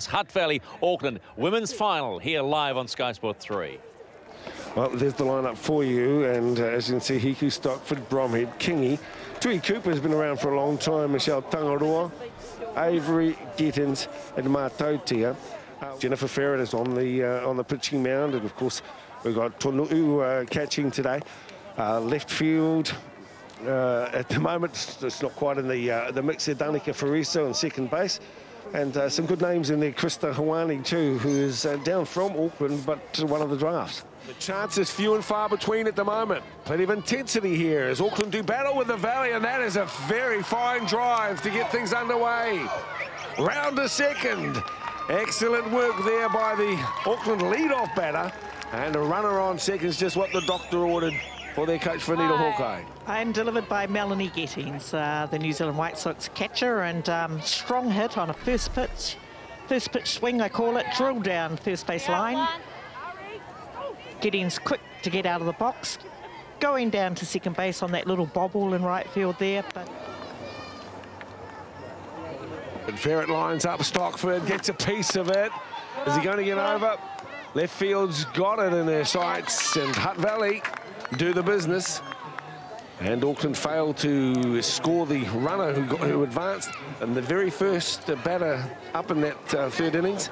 It's Hutt Valley, Auckland, women's final here live on Sky Sport 3. Well, there's the lineup for you, and as you can see, Hiku, Stockford, Bromhead, Kingy. Tui Cooper has been around for a long time, Michelle Tangaroa, Avery, Gittins, and Mātautia. Jennifer Ferret is on the pitching mound, and of course we've got Tonu'u catching today. Left field, at the moment, it's not quite in the mix there. Danica Fariso on second base. And some good names in there. Krista Hawani too, who is down from Auckland, but one of the drafts. The chances few and far between at the moment. Plenty of intensity here as Auckland do battle with the Valley, and that is a very fine drive to get things underway. Round to second. Excellent work there by the Auckland lead-off batter. And a runner on second is just what the doctor ordered for their coach, Vanita Hawkeye. And delivered by Melanie Gittins, the New Zealand White Sox catcher, and strong hit on a first pitch swing, I call it, drilled down first base line. Gittins quick to get out of the box, going down to second base on that little bobble in right field there. But and Ferret lines up, Stockford gets a piece of it. Is he going to get over? Left field's got it in their sights, and Hutt Valley do the business. And Auckland failed to score the runner who advanced in the very first batter up in that third innings.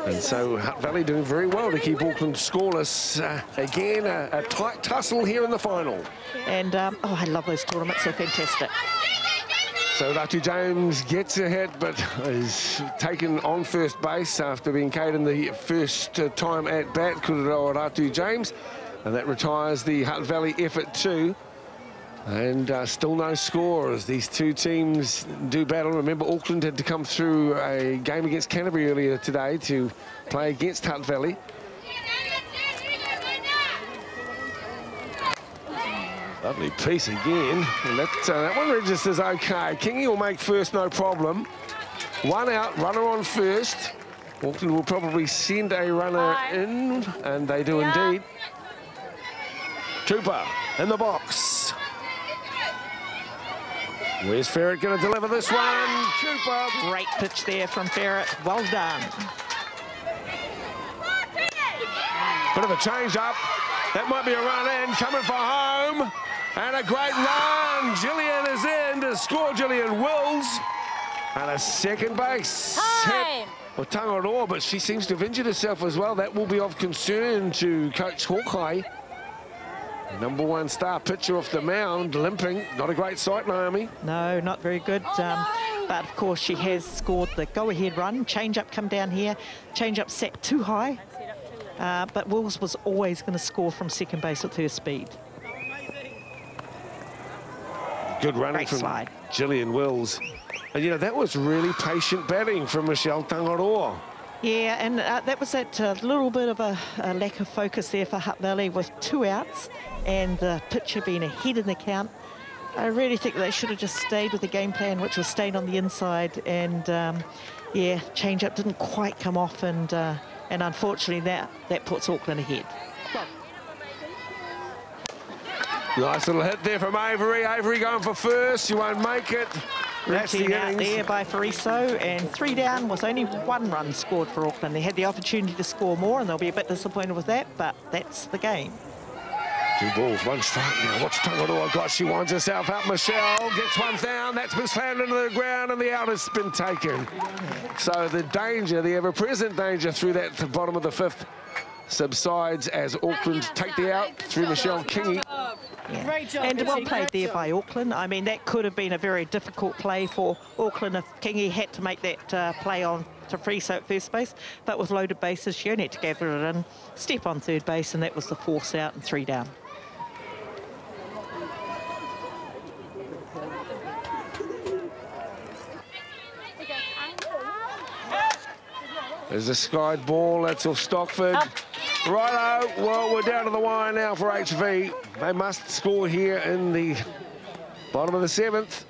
And so Hutt Valley doing very well to keep Auckland scoreless. Again, a tight tussle here in the final. And, oh, I love those tournaments, they're fantastic. So Ratu James gets a hit, but is taken on first base after being K'd in the first time at bat, Kuroa Ratu James. And that retires the Hutt Valley effort too. And still no score as these two teams do battle. Remember, Auckland had to come through a game against Canterbury earlier today to play against Hutt Valley. Lovely piece again. And that one registers okay. Kingy will make first, no problem. One out, runner on first. Auckland will probably send a runner in, and they do indeed. Cooper in the box. Where's Ferret going to deliver this one? Cooper. Great pitch there from Ferret. Well done. Bit of a change up. That might be a run in. Coming for home. And a great run. Gillian is in to score. Gillian Wills. And a second base hit for Tangaroa, but she seems to have injured herself as well. That will be of concern to Coach Hawkeye. Number one star pitcher off the mound, limping. Not a great sight, Naomi. No, not very good. But of course, she has scored the go-ahead run. Change-up come down here. Change-up set too high. But Wills was always going to score from second base with her speed. Good running from Gillian Wills. And, you know, that was really patient batting from Michelle Tangaroa. Yeah, and that was that little bit of a lack of focus there for Hutt Valley with 2 outs and the pitcher being ahead in the count. I really think they should have just stayed with the game plan, which was staying on the inside. And, yeah, change-up didn't quite come off, and unfortunately that puts Auckland ahead. Nice little hit there from Avery. Avery going for first. You won't make it. That's the out innings. there by Fariso, and 3 down with only 1 run scored for Auckland. They had the opportunity to score more, and they'll be a bit disappointed with that, but that's the game. 2 balls, 1 strike now. What's Tangaroa got? She winds herself up. Michelle gets one down. That's been slammed into the ground, and the out has been taken. So the danger, the ever-present danger through that the bottom of the 5th subsides as Auckland take the out through Michelle Kingy. Yeah. And well played there by Auckland. I mean, that could have been a very difficult play for Auckland if Kingy had to make that play on to Friso at first base. But with loaded bases, she only had to gather it in, step on third base, and that was the force out and 3 down. There's a skied ball. That's off Stockford. Righto, well, we're down to the wire now for HV. They must score here in the bottom of the 7th.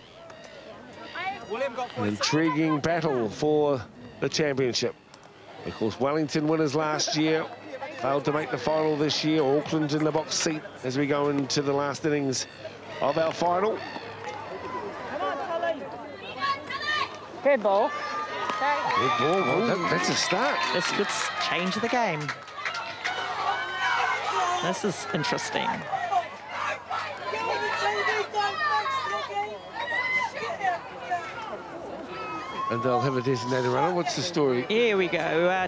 An intriguing battle for the championship. Of course, Wellington winners last year failed to make the final this year. Auckland in the box seat as we go into the last innings of our final. Good ball. Good ball. Well, that's a start. This could change the game. This is interesting. And they'll have a designated runner. What's the story? Here we go.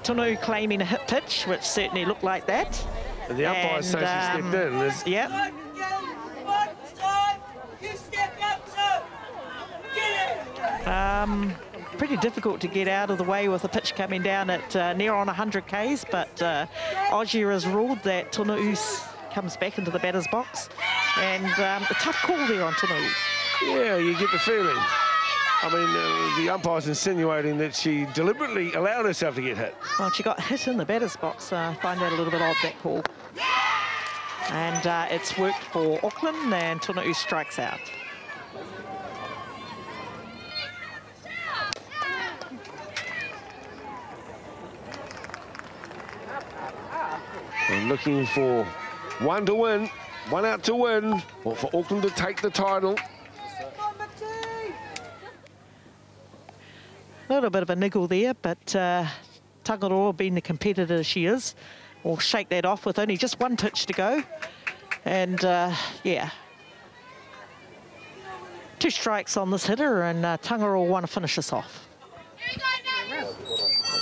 Tonu claiming a hit pitch, which certainly looked like that. And the umpire says he stepped in. Yep. Pretty difficult to get out of the way with the pitch coming down at near on 100 Ks, but Aussie has ruled that Tonu comes back into the batter's box. And a tough call there on Tonu. Yeah, you get the feeling. I mean, the umpire's insinuating that she deliberately allowed herself to get hit. Well, she got hit in the batter's box. I find that a little bit odd, that call. And it's worked for Auckland, and Tonu strikes out. And looking for one to win, one out to win, or for Auckland to take the title. A little bit of a niggle there, but Tangaroa, being the competitor she is, will shake that off with only just one pitch to go. And, yeah. 2 strikes on this hitter, and Tangaroa want to finish this off.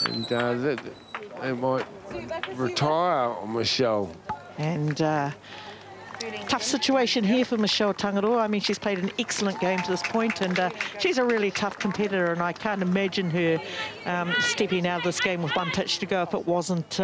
And they might retire Michelle. And tough situation here for Michelle Tangaroa. I mean, she's played an excellent game to this point, and she's a really tough competitor, and I can't imagine her stepping out of this game with 1 pitch to go if it wasn't,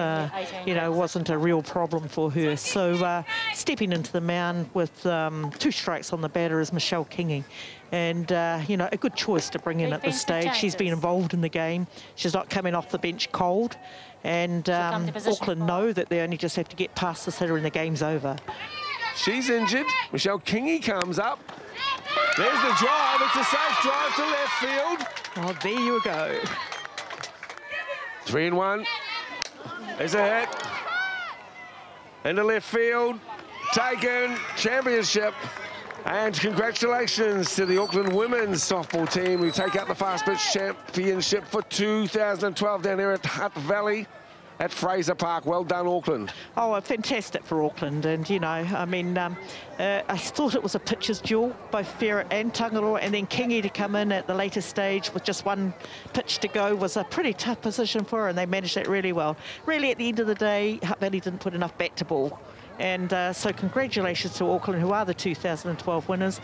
you know, wasn't a real problem for her. So stepping into the mound with 2 strikes on the batter is Michelle Kingy. And, you know, a good choice to bring in at this stage. She's been involved in the game. She's not coming off the bench cold. And Auckland know that they only just have to get past this hitter and the game's over. She's injured. Michelle Kingy comes up. There's the drive. It's a safe drive to left field. Oh, there you go. 3-1. There's a hit. Into left field. Taken. Championship. And congratulations to the Auckland women's softball team who take out the Fast Pitch Championship for 2012 down here at Hutt Valley at Fraser Park. Well done, Auckland. Oh, fantastic for Auckland. And, you know, I mean, I thought it was a pitcher's duel, both Ferret and Tangaroa, and then Kingy to come in at the later stage with just 1 pitch to go was a pretty tough position for her, and they managed that really well. Really, at the end of the day, Hutt Valley didn't put enough bat to ball. And so congratulations to Auckland, who are the 2012 winners.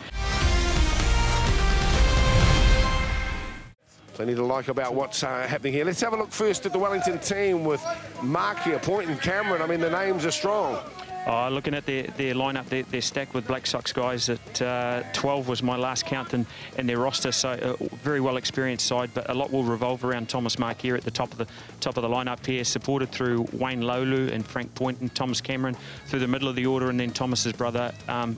Plenty to like about what's happening here. Let's have a look first at the Wellington team with Mark here, Point and Cameron. I mean, the names are strong. Looking at their lineup, they're stacked with Black Sox guys. At 12 was my last count in their roster, so a very well experienced side. But a lot will revolve around Thomas Markia at the top of the lineup here, supported through Wayne Lolu and Frank Point and Thomas Cameron through the middle of the order, and then Thomas's brother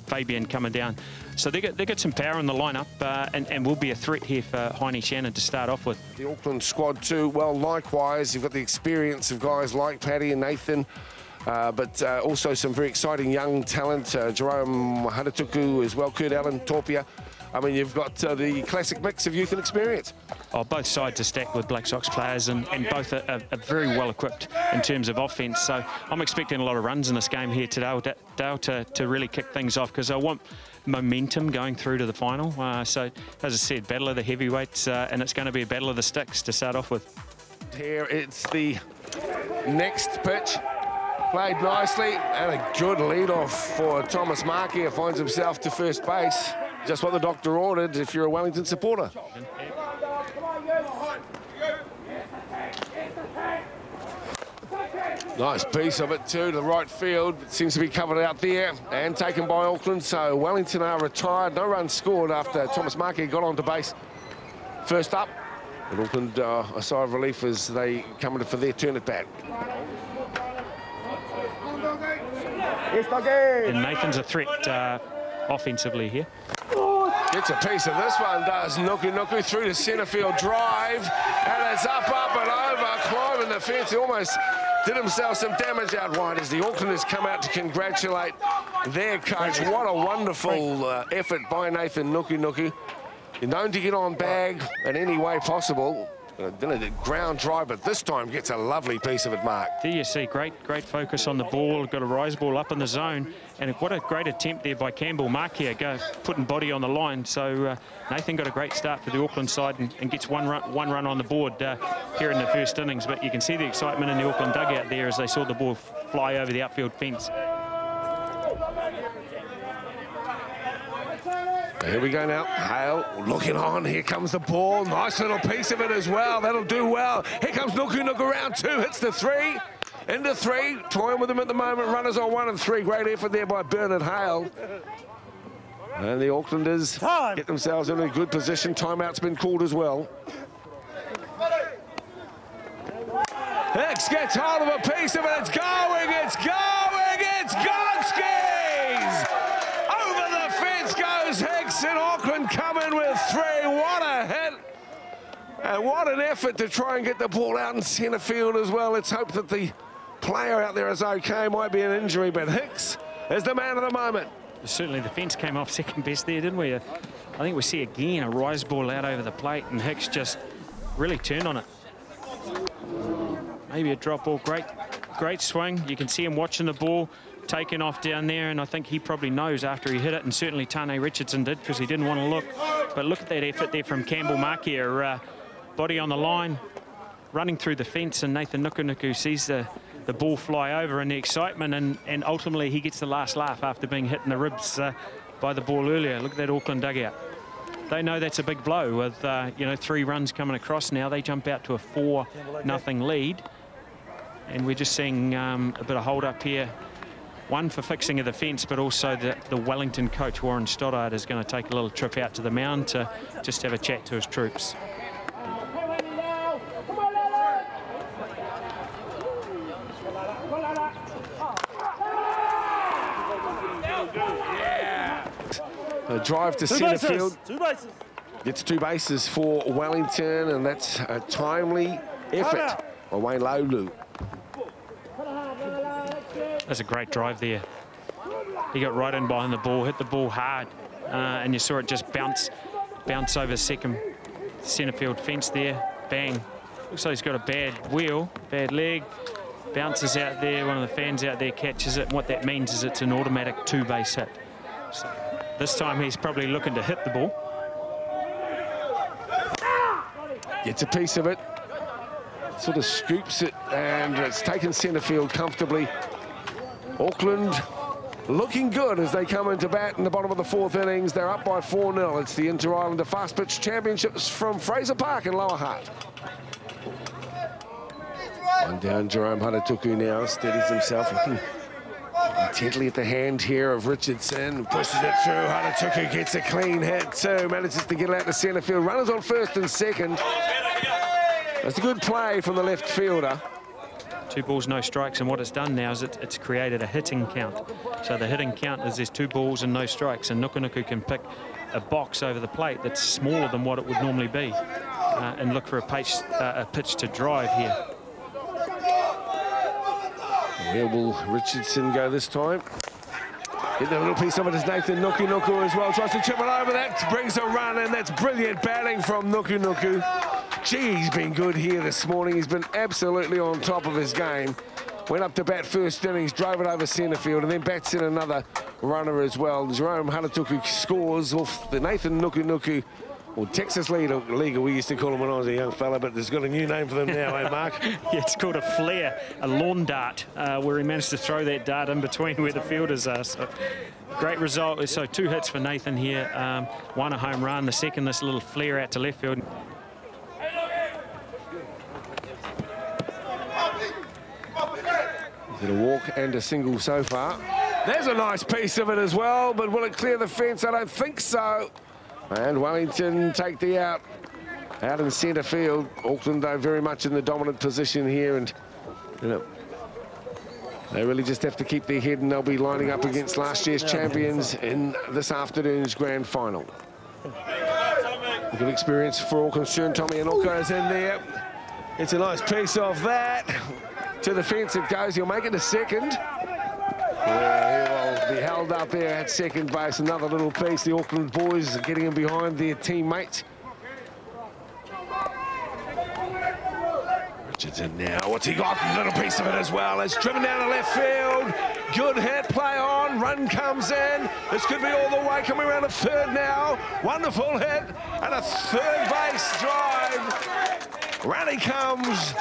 Fabian coming down. So they got some power in the lineup, and will be a threat here for Heine Shannon to start off with. The Auckland squad too. Well, likewise, you've got the experience of guys like Paddy and Nathan. But also some very exciting young talent, Jerome Haratuku as well, Kurt Allen, Torpia. I mean, you've got the classic mix of youth and experience. Both sides are stacked with Black Sox players, and both are very well equipped in terms of offence. So I'm expecting a lot of runs in this game here today, Dale, to really kick things off, because I want momentum going through to the final. So, as I said, battle of the heavyweights, and it's going to be a battle of the sticks to start off with. Here it's the next pitch. Played nicely, and a good lead-off for Thomas Markia. Finds himself to first base. Just what the doctor ordered if you're a Wellington supporter. Nice piece of it too, to the right field. It seems to be covered out there and taken by Auckland. So Wellington are retired. No runs scored after Thomas Markia got onto base. First up, and Auckland a sigh of relief as they come in for their turn at bat. And Nathan's a threat offensively here. Gets a piece of this one, does Nuku through to centre field drive, and it's up and over, climbing the fence. He almost did himself some damage out wide as the Aucklanders come out to congratulate their coach. What a wonderful effort by Nathan Nuku. You're known to get on bag in any way possible. The ground drive, but this time gets a lovely piece of it, Mark. There you see, great focus on the ball. Got a rise ball up in the zone, and what a great attempt there by Campbell Mark here, putting body on the line. So Nathan got a great start for the Auckland side and gets one run on the board here in the first innings. But you can see the excitement in the Auckland dugout there as they saw the ball fly over the outfield fence. Here we go now. Hale looking on. Here comes the ball. Nice little piece of it as well. That'll do well. Here comes Nuku Nuku around 2. Hits the 3. Into 3. Toying with them at the moment. Runners on 1 and 3. Great effort there by Bernard Hale. And the Aucklanders get themselves in a good position. Timeout's been called as well. Hicks gets hold of a piece of it. It's going. It's going. It's Gonskis! Over the fence goes Hicks, and Auckland come in with 3. What a hit. And what an effort to try and get the ball out in centre field as well. Let's hope that the player out there is okay. Might be an injury, but Hicks is the man of the moment. Certainly the fence came off second best there, didn't we? I think we see again a rise ball out over the plate, and Hicks just really turned on it. Maybe a drop ball. Great swing. You can see him watching the ball, taking off down there, and I think he probably knows after he hit it, and certainly Tane Richardson did because he didn't want to look. But look at that effort there from Campbell Mark here. Body on the line, running through the fence, and Nathan Nuku Nuku sees the ball fly over and the excitement, and ultimately he gets the last laugh after being hit in the ribs by the ball earlier. Look at that Auckland dugout. They know that's a big blow with, 3 runs coming across now. They jump out to a 4-0 lead. And we're just seeing a bit of hold up here. One for fixing of the fence, but also the Wellington coach, Warren Stoddard, is going to take a little trip out to the mound to just have a chat to his troops. A drive to centre field. 2 bases. Gets 2 bases for Wellington, and that's a timely effort by Wayne Laulu. That's a great drive there. He got right in behind the ball, hit the ball hard, and you saw it just bounce over second centre field fence there. Bang. Looks like he's got a bad wheel, bad leg. Bounces out there. One of the fans out there catches it. And what that means is it's an automatic 2-base hit. So this time he's probably looking to hit the ball. Gets a piece of it. Sort of scoops it, and it's taken centre field comfortably. Auckland looking good as they come into bat in the bottom of the 4th innings. They're up by 4-0. It's the Inter-Islander Fast Pitch Championships from Fraser Park in Lower Hutt. One down, Jerome Hanatuku now steadies himself, looking intently at the hand here of Richardson. Pushes it through. Hanatuku gets a clean hit too. Manages to get it out to centre field. Runners on first and second. That's a good play from the left fielder. 2 balls, no strikes, and what it's done now is it's created a hitting count. So the hitting count is there's 2 balls and no strikes, and Nuku Nuku can pick a box over the plate that's smaller than what it would normally be, and look for a pitch to drive here. Where will Richardson go this time? Getting a little piece of it is Nathan Nuku Nuku as well. Tries to chip it over. That brings a run, and that's brilliant batting from Nuku Nuku. Gee, he's been good here this morning. He's been absolutely on top of his game. Went up to bat first innings, drove it over centre field, and then bats in another runner as well. Jerome Hanatuku scores off the Nathan Nuku Nuku, or Texas League, we used to call him when I was a young fella, but there's got a new name for them now, eh, Mark? Yeah, it's called a flare, a lawn dart, where he managed to throw that dart in between where the fielders are. So great result. So 2 hits for Nathan here. 1 a home run, the second this little flare out to left field. Is it a walk and a single so far? There's a nice piece of it as well, but will it clear the fence? I don't think so. And Wellington take the out in centre field. Auckland, though, very much in the dominant position here, and they really just have to keep their head, and they'll be lining up against last year's champions in this afternoon's grand final. Good experience for all concerned. Tommy Anoka is in there. It's a nice piece of that. To the fence it goes. He'll make it a second. Yeah, he will be held up there at second base. Another little piece. The Auckland boys are getting in behind their teammates. Richardson now, what's he got? A little piece of it as well. It's driven down to left field. Good hit, play on, run comes in. This could be all the way, coming around a third now. Wonderful hit, and a third base drive. Rally comes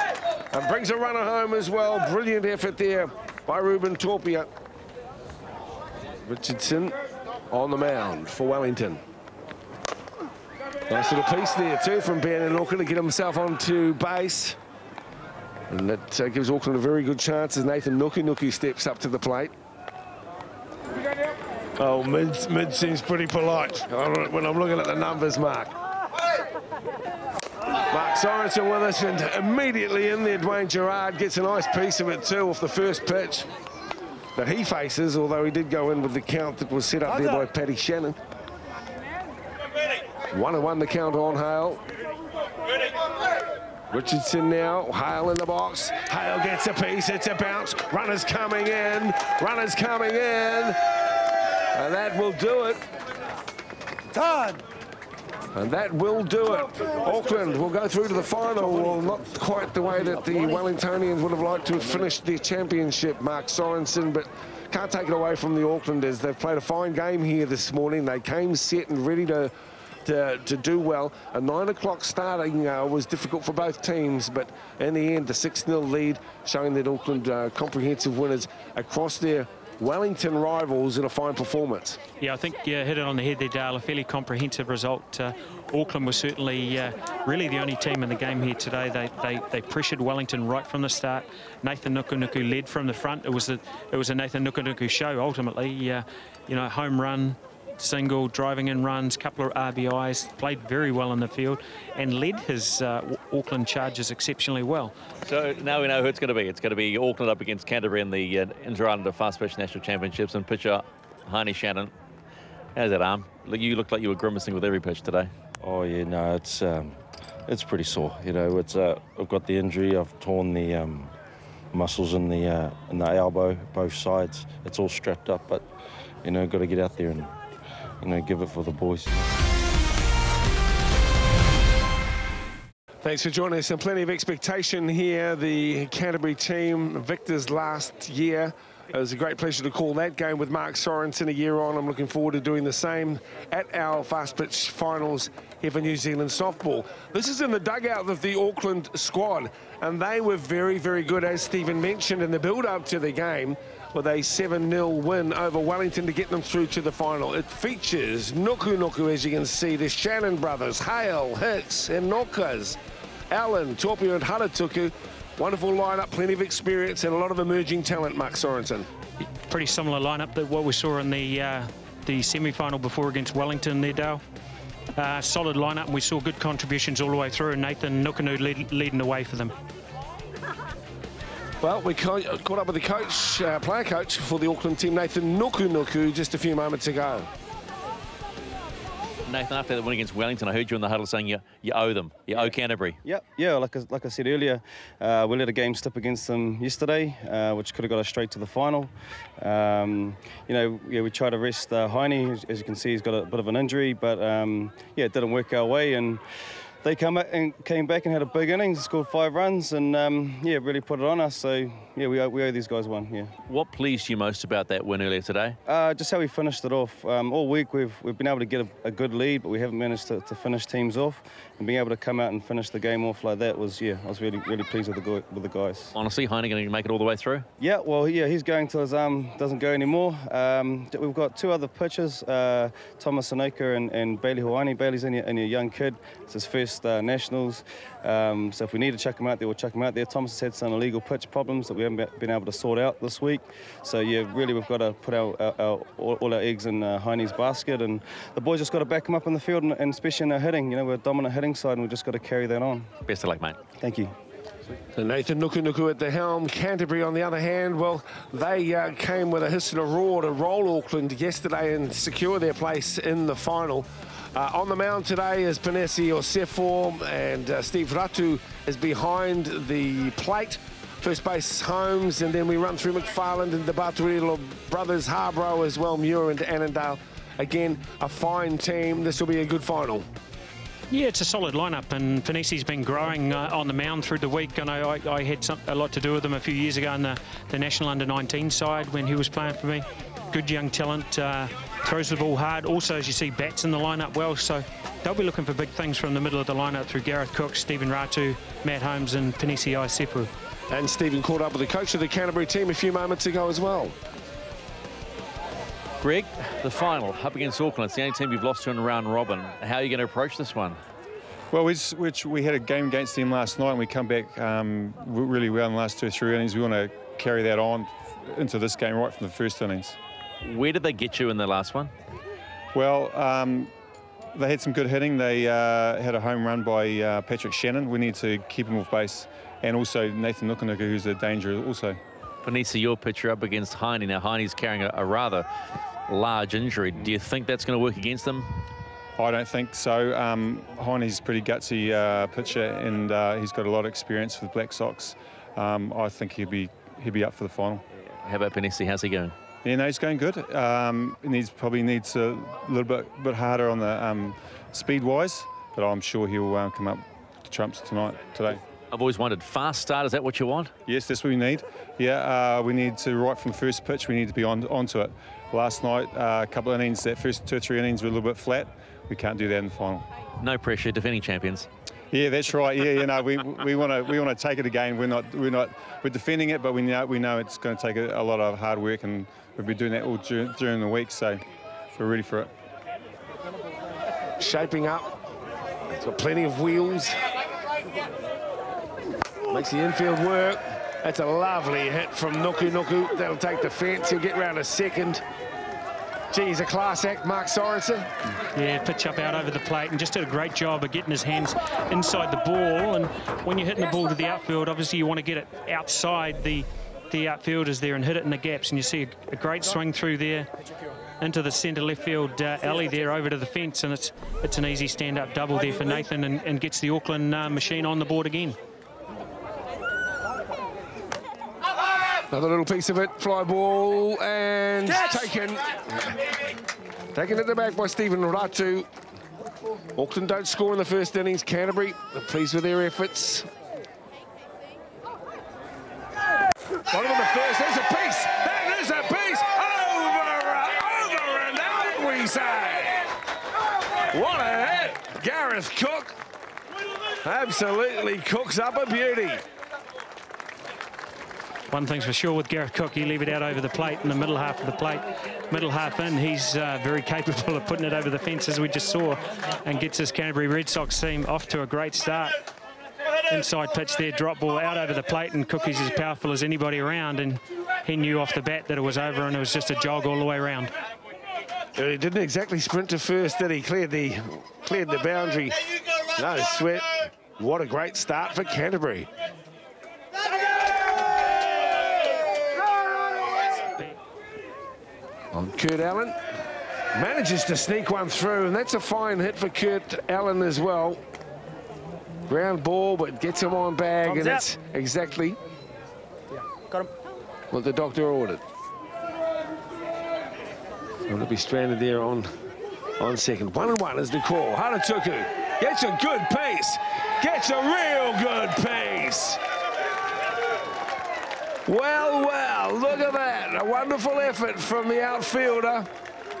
and brings a runner home as well. Brilliant effort there by Ruben Torpia. Richardson on the mound for Wellington. Nice little piece there too from Ben Auckland to get himself onto base. And that gives Auckland a very good chance as Nathan Nuku steps up to the plate. Oh, mid seems pretty polite when I'm looking at the numbers, Mark. Mark Sorensen with us, and immediately in there, Dwayne Gerard gets a nice piece of it too off the first pitch that he faces, although he did go in with the count that was set up there by Paddy Shannon. 1-1 the count on Hale. Richardson now, Hale in the box. Hale gets a piece, it's a bounce. Runners coming in, runners coming in. And that will do it. Time. And that will do it. Auckland will go through to the final. Well, not quite the way that the Wellingtonians would have liked to have finished their championship, Mark Sorensen, but can't take it away from the Aucklanders. They've played a fine game here this morning. They came set and ready to do well. A 9 o'clock starting was difficult for both teams, but in the end, the 6-0 lead showing that Auckland comprehensive winners across their Wellington rivals in a fine performance. Yeah, I think you hit it on the head there, Dale. A fairly comprehensive result. Auckland was certainly really the only team in the game here today. They pressured Wellington right from the start. Nathan Nuku led from the front. It was a Nathan Nuku show ultimately. You know, home run, single, driving in runs, couple of RBIs, played very well in the field and led his Auckland Chargers exceptionally well. So now we know who it's going to be. It's going to be Auckland up against Canterbury in the Inter-Island Fast Pitch National Championships, and pitcher Heine Shannon. How's that arm? You looked like you were grimacing with every pitch today. Oh yeah, no, it's pretty sore. You know, I've got the injury. I've torn the muscles in the elbow, both sides. It's all strapped up, but you know, got to get out there and give it for the boys. Thanks for joining us, and plenty of expectation here. The Canterbury team, victors last year. It was a great pleasure to call that game with Mark Sorensen a year on. I'm looking forward to doing the same at our fast pitch finals here for New Zealand softball. This is in the dugout of the Auckland squad, and they were very, very good, as Stephen mentioned, in the build-up to the game, with a 7-0 win over Wellington to get them through to the final. It features Nuku, as you can see, the Shannon brothers, Hale, Hicks, and Nokas, Allen, Torpio, and Haratuku. Wonderful lineup, plenty of experience, and a lot of emerging talent, Mark Sorensen. Pretty similar lineup to what we saw in the semi-final before against Wellington there, Dale. Solid lineup, and we saw good contributions all the way through, and Nathan Nuku leading the way for them. Well, we caught up with the coach, player coach for the Auckland team, Nathan Nuku, just a few moments ago. Nathan, after the win against Wellington, I heard you in the huddle saying you owe them. You owe Canterbury. Yeah. Like I said earlier, we let a game slip against them yesterday, which could have got us straight to the final. We tried to rest Heine. As you can see, he's got a bit of an injury, but it didn't work our way, and they came back and had a big innings, scored 5 runs, and really put it on us. So we owe these guys one. Yeah. What pleased you most about that win earlier today? Just how we finished it off. All week we've been able to get a good lead, but we haven't managed to finish teams off. And being able to come out and finish the game off like that was, I was really pleased with the guys. Honestly, Heine going to make it all the way through? Yeah, well, he's going till his arm doesn't go anymore. We've got 2 other pitchers, Thomas Sanoka and Bailey Hawani. Bailey's only a young kid. It's his first Nationals. So if we need to chuck him out there, we'll chuck him out there. Thomas has had some illegal pitch problems that we haven't been able to sort out this week. So really we've got to put all our eggs in Heine's basket, and the boys just got to back him up in the field, and especially in our hitting. We're a dominant hitting side, and we've just got to carry that on. Best of luck, mate. Thank you. So Nathan Nuku at the helm. Canterbury, on the other hand, well, they came with a hiss and a roar to roll Auckland yesterday and secure their place in the final. On the mound today is Panesi Osefor, and Steve Ratu is behind the plate. First base Holmes, and then we run through McFarland and the Baturilo brothers, Harborough as well, Muir and Annandale. Again, a fine team. This will be a good final. Yeah, it's a solid lineup, and Panisi's been growing on the mound through the week. I know I had a lot to do with him a few years ago on the national under-19 side when he was playing for me. Good young talent, throws the ball hard. Also, as you see, bats in the lineup well, so they'll be looking for big things from the middle of the lineup through Gareth Cook, Stephen Ratu, Matt Holmes and Panisi Aisepu. And Stephen caught up with the coach of the Canterbury team a few moments ago as well. Greg, the final up against Auckland. It's the only team you've lost to in round robin. How are you going to approach this one? Well, we had a game against them last night and we come back really well in the last 2 or 3 innings. We want to carry that on into this game right from the first innings. Where did they get you in the last one? Well, they had some good hitting. They had a home run by Patrick Shannon. We need to keep him off base. And also Nathan Nukunuku, who's a danger also. Panisi, your pitcher up against Heine. Now, Heine's carrying a rather large injury. Do you think that's going to work against them? I don't think so. Heine's a pretty gutsy pitcher, and he's got a lot of experience with Black Sox. I think he'll be up for the final. How about Panisi? How's he going? Yeah, no, he's going good. Probably needs a little bit harder on the speed-wise, but I'm sure he'll come up to trumps today. I've always wondered, fast start, is that what you want? Yes, that's what we need. Yeah, we need to, right from the first pitch, we need to be onto it. Last night, a couple of innings, that first 2 or 3 innings were a little bit flat. We can't do that in the final. No pressure, defending champions. Yeah, that's right. Yeah, you know, we want to take it again. We're defending it, but we know it's going to take a lot of hard work, and we've been doing that all during the week, so we're ready for it. Shaping up. It's got plenty of wheels. Makes the infield work. That's a lovely hit from Nuku. That'll take the fence. He'll get round a second. Geez, a class act, Mark Sorensen. Yeah, pitch up out over the plate and just did a great job of getting his hands inside the ball. And when you're hitting the ball to the outfield, obviously you want to get it outside the outfielders there and hit it in the gaps. And you see a great swing through there into the centre left field alley there over to the fence. And it's an easy stand-up double there for Nathan and gets the Auckland machine on the board again. Another little piece of it, fly ball, and taken at the back by Stephen Ratu. Auckland don't score in the first innings. Canterbury are pleased with their efforts. Got him on the first, there's a piece, that is a piece, over and out, we say. What a hit, Gareth Cook. Absolutely cooks up a beauty. One thing's for sure with Gareth Cook, you leave it out over the plate in the middle half of the plate. Middle half in, he's very capable of putting it over the fence, as we just saw, and gets his Canterbury Red Sox team off to a great start. Inside pitch there, drop ball out over the plate, and Cookie's as powerful as anybody around, and he knew off the bat that it was over, and it was just a jog all the way around. He didn't exactly sprint to first, did he? Cleared the boundary. No sweat. What a great start for Canterbury. On Kurt Allen, manages to sneak one through, and that's a fine hit for Kurt Allen as well. Ground ball, but gets him on bag, and that's exactly what the doctor ordered. So it'll be stranded there on second. 1-1 is the call. Hanatuku gets a good pace, gets a real good pace. Well, look at that. A wonderful effort from the outfielder.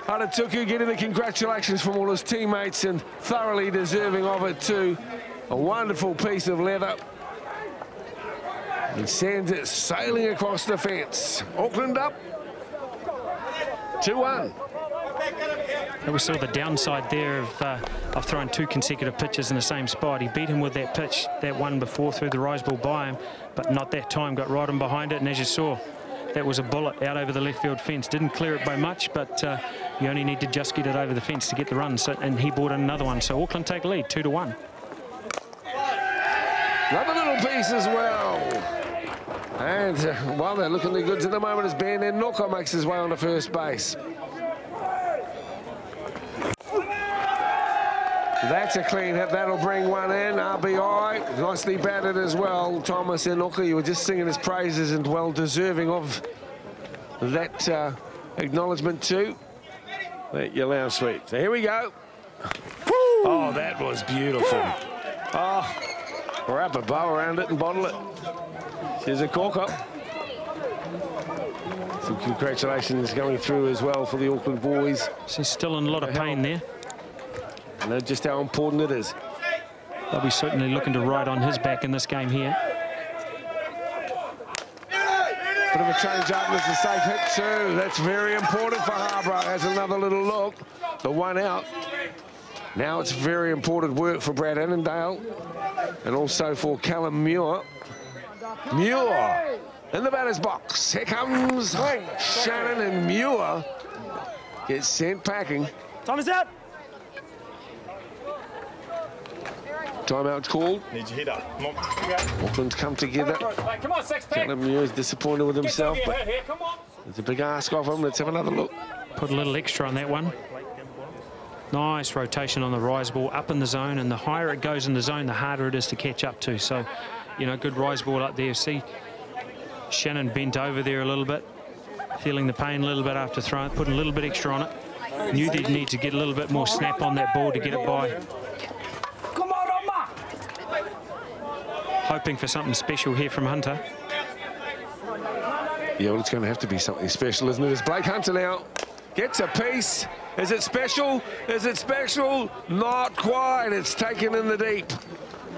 Hanatuku getting the congratulations from all his teammates and thoroughly deserving of it too. A wonderful piece of leather. He sends it sailing across the fence. Auckland up 2-1. And we saw the downside there of throwing 2 consecutive pitches in the same spot. He beat him with that pitch, that one before, through the rise ball by him, but not that time, got right in behind it, and as you saw, that was a bullet out over the left field fence. Didn't clear it by much, but you only need to just get it over the fence to get the run, and he brought in another one. So Auckland take the lead, 2-1. Another little piece as well. And while they're looking the goods at the moment, as Ben and Noka makes his way on to first base. That's a clean hit. That'll bring one in. RBI. Nicely batted as well. Thomas Enoka, you were just singing his praises, and well deserving of that acknowledgement too. Let your lounge sweep. So here we go. Oh, that was beautiful. Oh, wrap a bow around it and bottle it. Here's a corker. Some congratulations going through as well for the Auckland boys. She's still in a lot of pain there. I know just how important it is. They'll be certainly looking to ride on his back in this game here. Bit of a change up, and it's a safe hit too. That's very important for Harborough. Has another little look. The one out. Now it's very important work for Brad Annandale and also for Callum Muir. Muir in the batter's box. Here comes Shannon, and Muir gets sent packing. Time is out. Timeout called. Need your head up. Come on. Auckland's come together. Come on, six pack. Callum Muir's disappointed with himself, but it's a big ask of him. Let's have another look. Put a little extra on that one. Nice rotation on the rise ball up in the zone, and the higher it goes in the zone, the harder it is to catch up to. So, you know, good rise ball up there. See, Shannon bent over there a little bit, feeling the pain a little bit after throwing, putting a little bit extra on it. Knew they'd need to get a little bit more snap on that ball to get it by. Come on, Oma. Hoping for something special here from Hunter. Yeah, well, it's going to have to be something special, isn't it? It's Blake Hunter now. Gets a piece. Is it special? Is it special? Not quite. It's taken in the deep.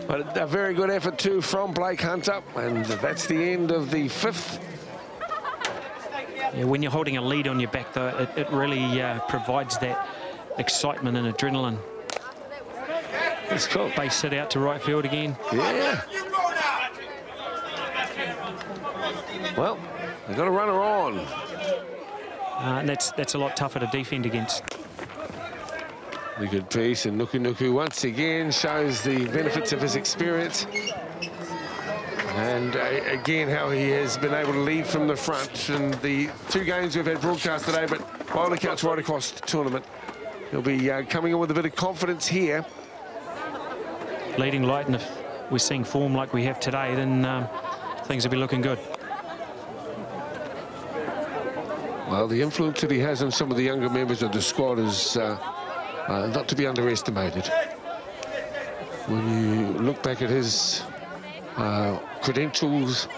But a very good effort too from Blake Hunter. And that's the end of the fifth. Yeah, when you're holding a lead on your back, though, it really provides that excitement and adrenaline. It's cool. Base hit out to right field again. Yeah. Well, they've got a runner on. And that's a lot tougher to defend against. A good piece, and Nuku once again shows the benefits of his experience. And again, how he has been able to lead from the front. And the two games we've had broadcast today, but by all accounts right across the tournament. He'll be coming in with a bit of confidence here. Leading light, and if we're seeing form like we have today, then things will be looking good. Well, the influence that he has on some of the younger members of the squad is not to be underestimated. When you look back at his credentials,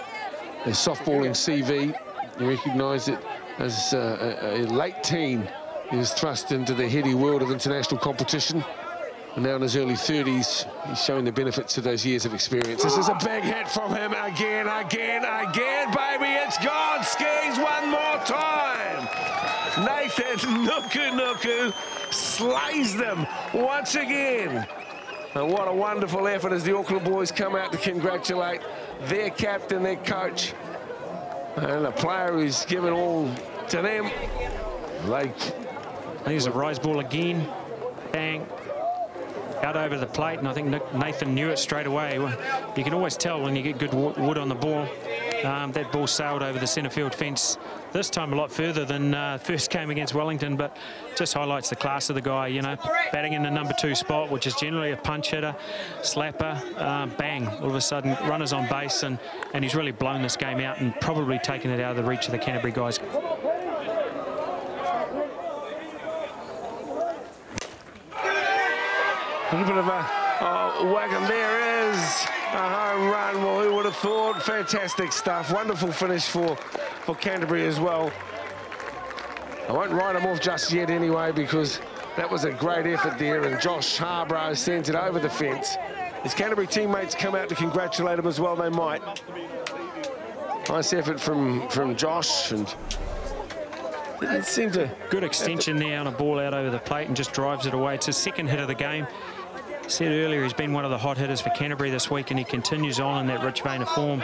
his softballing CV, you recognise it as a late teen. He was thrust into the heady world of international competition. And now in his early 30s, he's showing the benefits of those years of experience. This is a big hit from him again, baby. It's gone. Skis one more time. Nathan Nuku slays them once again. And what a wonderful effort as the Auckland boys come out to congratulate their captain, their coach, and a player who's given all to them. There's a rise ball again. Bang. Out over the plate, and I think Nathan knew it straight away. You can always tell when you get good wood on the ball. That ball sailed over the centre field fence. This time a lot further than first came against Wellington, but just highlights the class of the guy, you know, batting in the #2 spot, which is generally a punch hitter, slapper, bang, all of a sudden runners on base, and he's really blown this game out and probably taken it out of the reach of the Canterbury guys. A little bit of a whack, and there is a home run. Well, who would have thought? Fantastic stuff. Wonderful finish for Canterbury as well. I won't write him off just yet anyway, because that was a great effort there, and Josh Harborough sent it over the fence. His Canterbury teammates come out to congratulate him as well. They might. Nice effort from Josh, and it seemed to... Good extension there on a ball out over the plate and just drives it away. It's his second hit of the game. Said earlier he's been one of the hot hitters for Canterbury this week, and he continues on in that rich vein of form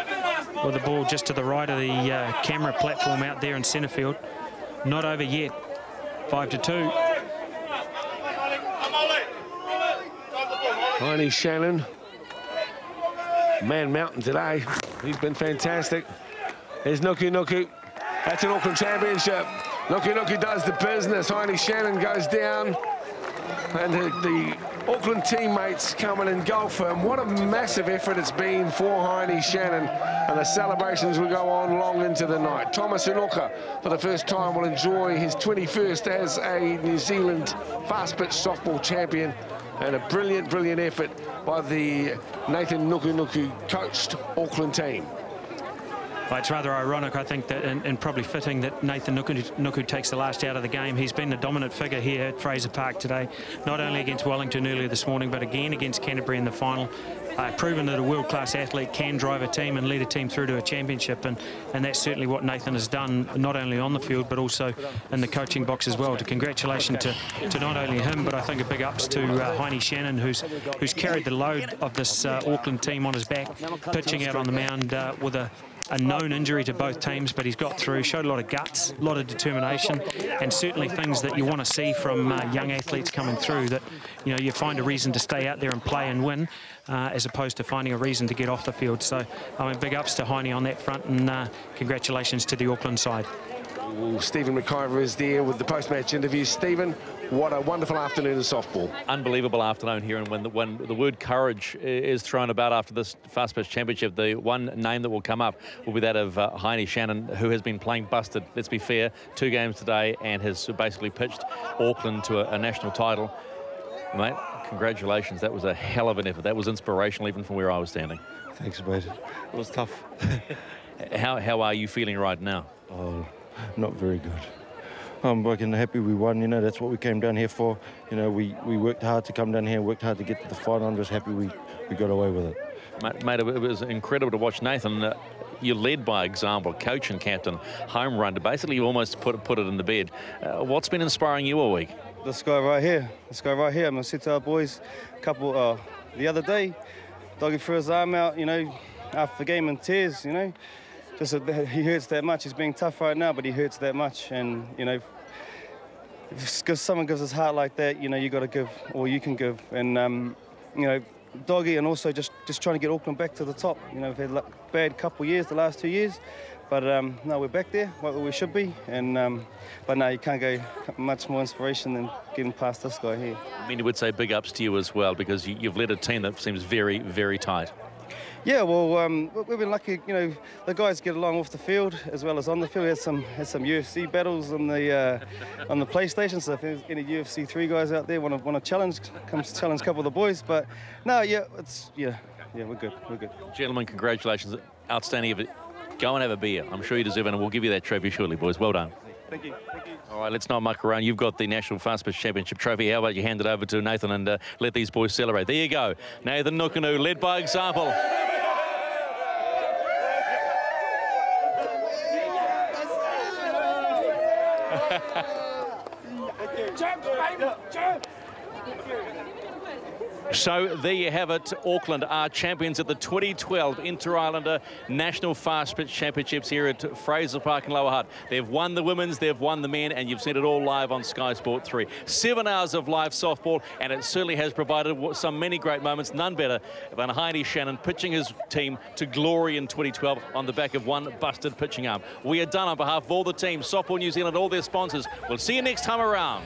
with the ball just to the right of the camera platform out there in centre field. Not over yet. 5-2. Heine Shannon, man mountain today. He's been fantastic. There's Nuku. That's an Auckland championship. Nuku does the business. Heine Shannon goes down, and the Auckland teammates come and engulf him. What a massive effort it's been for Heine Shannon, and the celebrations will go on long into the night. Thomas Unoka, for the first time, will enjoy his 21st as a New Zealand fast pitch softball champion, and a brilliant, brilliant effort by the Nathan Nuku coached Auckland team. Well, it's rather ironic, I think, that and probably fitting that Nathan Nuku takes the last out of the game. He's been the dominant figure here at Fraser Park today, not only against Wellington earlier this morning, but again against Canterbury in the final. Proven that a world-class athlete can drive a team and lead a team through to a championship, and that's certainly what Nathan has done, not only on the field but also in the coaching box as well. To congratulations to not only him, but I think a big ups to Heine Shannon, who's carried the load of this Auckland team on his back, pitching out on the mound with a known injury to both teams, but he's got through, showed a lot of guts, a lot of determination, and certainly things that you want to see from young athletes coming through, that you find a reason to stay out there and play and win, as opposed to finding a reason to get off the field. So I mean, big ups to Heine on that front, and congratulations to the Auckland side. Well, Stephen McIver is there with the post-match interview. Stephen, what a wonderful afternoon of softball. Unbelievable afternoon here, and when the word courage is thrown about after this fast pitch championship, the one name that will come up will be that of Heine Shannon, who has been playing busted, let's be fair, 2 games today, and has basically pitched Auckland to a national title. Mate, congratulations. That was a hell of an effort. That was inspirational even from where I was standing. Thanks, mate. It was tough. How are you feeling right now? Oh, not very good. I'm fucking happy we won. That's what we came down here for. We worked hard to come down here, worked hard to get to the final. I'm just happy we got away with it. Mate, it was incredible to watch Nathan. You led by example, coach and captain, home run to basically almost put it in the bed. What's been inspiring you all week? This guy right here. I'm going to say to our boys, the other day, Doggy threw his arm out, after the game in tears, Just that he hurts that much. He's being tough right now, but he hurts that much. And, if someone gives his heart like that, you got to give all you can give. And, Doggy, and also just trying to get Auckland back to the top. We've had a bad couple of years, the last 2 years. But, no, we're back there, where we should be. And, but, no, you can't go much more inspiration than getting past this guy here. I mean, I would say big ups to you as well, because you've led a team that seems very, very tight. Yeah, well, we've been lucky. The guys get along off the field as well as on the field. We had some UFC battles on the PlayStation. So if there's any UFC 3 guys out there want to challenge, come challenge a couple of the boys. But no, yeah, we're good. Gentlemen, congratulations, outstanding effort. Go and have a beer. I'm sure you deserve it, and we'll give you that trophy shortly, boys. Well done. Thank you. All right, let's not muck around. You've got the National Fast Pitch Championship trophy. How about you hand it over to Nathan and let these boys celebrate? There you go. Nathan Nukunu, led by example. So there you have it. Auckland are champions at the 2012 Inter-Islander National Fast Pitch Championships here at Fraser Park in Lower Hutt. They've won the women's, they've won the men, and you've seen it all live on Sky Sport 3. 7 hours of live softball, and it certainly has provided some many great moments, none better than Heine Shannon pitching his team to glory in 2012 on the back of one busted pitching arm. We are done on behalf of all the teams, Softball New Zealand, all their sponsors. We'll see you next time around.